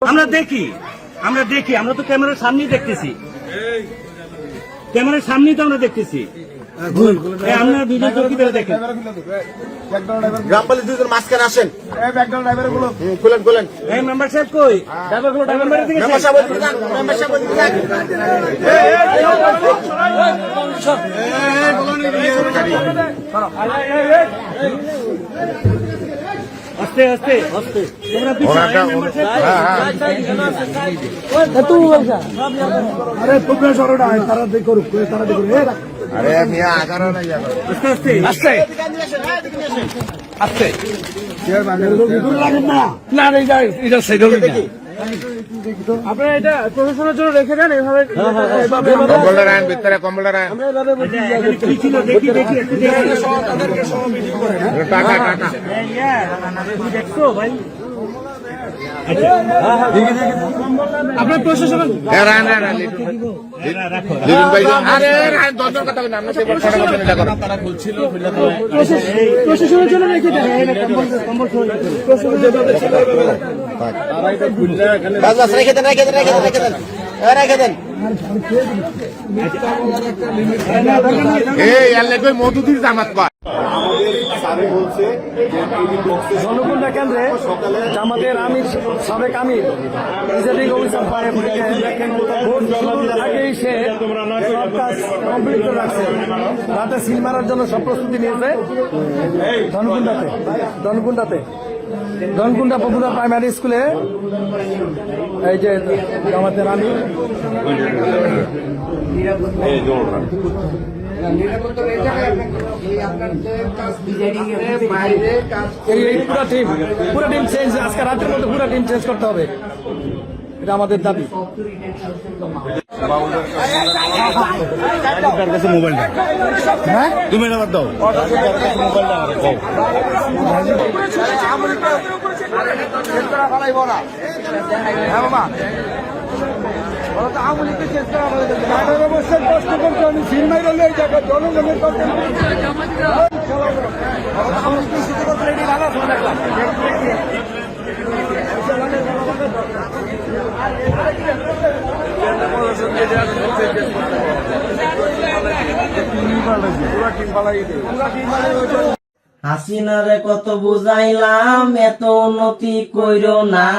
আমরা দেখি আমরা তো ক্যামেরার সামনেই দেখতেছি, ক্যামেরার সামনেই তো আমরা দেখতেছি। আপনার ভিডিও তো কিভাবে দেখেন? গ্রামবালি দুজন মাঝখানে আসেন, খুলেন খুলেন। এই মেম্বার সাহেব কই? ড্রাইভারগুলো ড্রাইভার মেরে দিয়েছে। মেম্বার সাহেব ওদিকে যান, মেম্বার সাহেব ওদিকে যান। আস্তে আস্তে আস্তে তোমরা আরে তোমরা সরোটা তারা করুক তারা দেখুক। আরে মিয়া আগারো না ইয়া আস্তে আস্তে আস্তে আস্তে আপনারা এটা প্রশাসনের জন্য রেখে দেন এইভাবে। কম্বলটা রান ভিতরে, কম্বলটা রান। কি ছিল দেখি দেখি একটু দেখি। টাকা টাকা দেখছো ভাই? আপনার প্রশাসনের রান রান রান লিটন ভাই। আরে রান দরকার কথা বলেন, আমরা সেবার ফটো করতে এটা করো। প্রশাসনের জন্য রেখে দেন। বাস বাস রেখে দেন, রেখে দেন, রেখে দেন, রেখে দেন, রেখে দেন। এই আল্লাহ কই মধুদির জামাত পায়। জনকুণ্ডা কেন্দ্রে জামাতের আমির সাবেক আমির প্রিজাইডিং অফিসার ভোট শুরুর আগেই সে সব কাজ কমপ্লিট করে রাখছে। রাতে সিল মারার জন্য সব প্রস্তুতি নিয়েছে। ধনকুণ্ডা পপুলার প্রাইমারি স্কুলে এই যে জামাতের আমির পুরো টিম চেঞ্জ, আজকে রাতের মধ্যে পুরো টিম চেঞ্জ করতে হবে, এটা আমাদের দাবি। হ্যাঁ তুমি নাম্বার দাও। কষ্ট করতে আমি সিনেমাই রলে এই জায়গায় জনগণের হাসিনারে কত বুঝাইলাম এত উন্নতি কইরো না,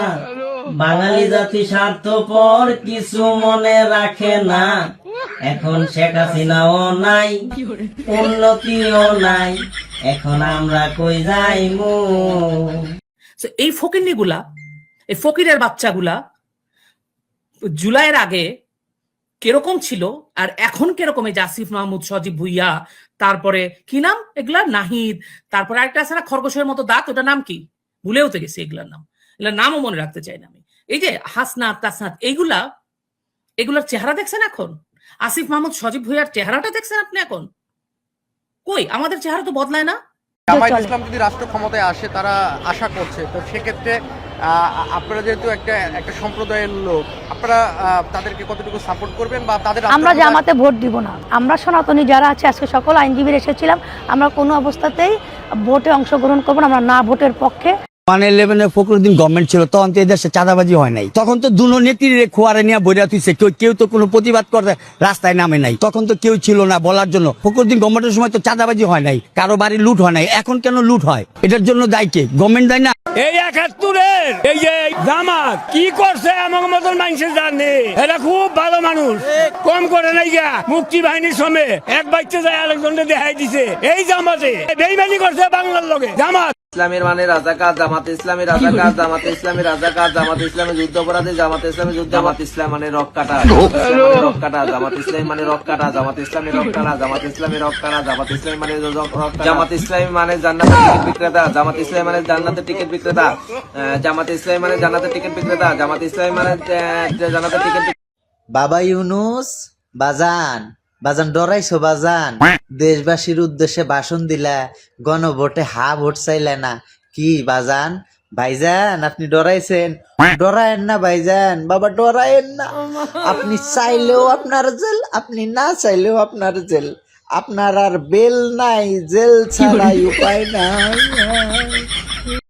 বাঙালি জাতি স্বার্থপর কিছু মনে রাখে না। এখন শেখ হাসিনাও নাই, উন্নতিও নাই, এখন আমরা কই যাইমু? এই ফকিরনিগুলা, এই ফকিরের বাচ্চাগুলা জুলাইয়ের আগে কিরকম ছিল আর এখন কিরকম? এই আসিফ মাহমুদ, সজীব ভুইয়া, তারপরে কি নাম এগুলা, নাহিদ, তারপরে আরেকটা আছে না খরগোশের মতো দাঁত, ওটার নাম কি ভুলেও তো গেছি। এগুলার নামও মনে রাখতে চাই না আমি। এই যে হাসনাত তাসনাত এগুলার চেহারা দেখছেন এখন? আসিফ মাহমুদ, সজীব ভুইয়ার চেহারাটা দেখছেন আপনি এখন? কই, আমাদের চেহারা তো বদলায় না। জামায়াত ইসলাম যদি রাষ্ট্র ক্ষমতায় আসে তারা আশা করছে, তো সেক্ষেত্রে আপনারা যেহেতু একটা সম্প্রদায়ের লোক, আপনারা তাদেরকে কতটুকু সাপোর্ট করবেন বা তাদের? আমরা জামাতে ভোট দিব না। আমরা সনাতনী যারা আছে, আজকে সকল আইনজীবী এসেছিলাম, আমরা কোনো অবস্থাতেই ভোটে অংশগ্রহণ করবো না। আমরা না ভোটের পক্ষে। 1-11 ফখরুদ্দিন গভর্নমেন্ট ছিল, তখন তো এদেশে চাঁদাবাজি হয় নাই। তখন তো দুনো নেত্রীরে খোয়ারে নিয়ে বইরা তুইছে, কেউ তো কোনো প্রতিবাদ করতে রাস্তায় নামে নাই। তখন তো কেউ ছিল না বলার জন্য। ফখরুদ্দিন গভর্নমেন্টের সময় তো চাঁদাবাজি হয় নাই, কারো বাড়ি লুট হয় নাই। এখন কেন লুট হয়? এটার জন্য দায়ী কে? গভর্নমেন্ট দায়ী না? এই 71-এর এই যে জামাত কি করছে আমার মতন মানুষের জানে, এরা খুব ভালো মানুষ, কম করে নাই গা। মুক্তি বাহিনীর সময় এক বাচ্চা যায় আরেকজনকে দেখাই দিছে। এই জামাতে বেইমানি করছে বাংলার লগে। জামাত ইসলামের মানে রাজাকার, জামাতে ইসলামী রাজাকার, জামাতে ইসলামী রাজাকার, জামাতে ইসলামী যুদ্ধ অপরাধী, জামাতে ইসলামী যুদ্ধ, জামাত ইসলাম মানে রক কাটা, রক কাটা, জামাত ইসলামী মানে রক কাটা, জামাত ইসলামী রক কাটা, জামাত ইসলামী রক কাটা, জামাত ইসলামী মানে জামাত ইসলামী মানে জান্নাতের টিকিট বিক্রেতা, জামাত ইসলামী মানে জান্নাতের টিকিট বিক্রেতা, জামাত ইসলামী মানে জান্নাতের টিকিট বিক্রেতা, জামাত ইসলামী মানে জান্নাতের টিকিট। বাবা ইউনুস বাজান ডরাইছো বাজান? দেশবাসীর উদ্দেশ্যে ভাষণ দিলা, গণভোটে ভোট চাইলে না কি বাজান? ভাইজান আপনি ডরাইছেন? ডরায়েন না ভাইজান, বাবা ডরায়েন না। আপনি চাইলেও আপনার জেল, আপনি না চাইলেও আপনার জেল। আপনার আর বেল নাই, জেল ছাড়াই উপায় নাই।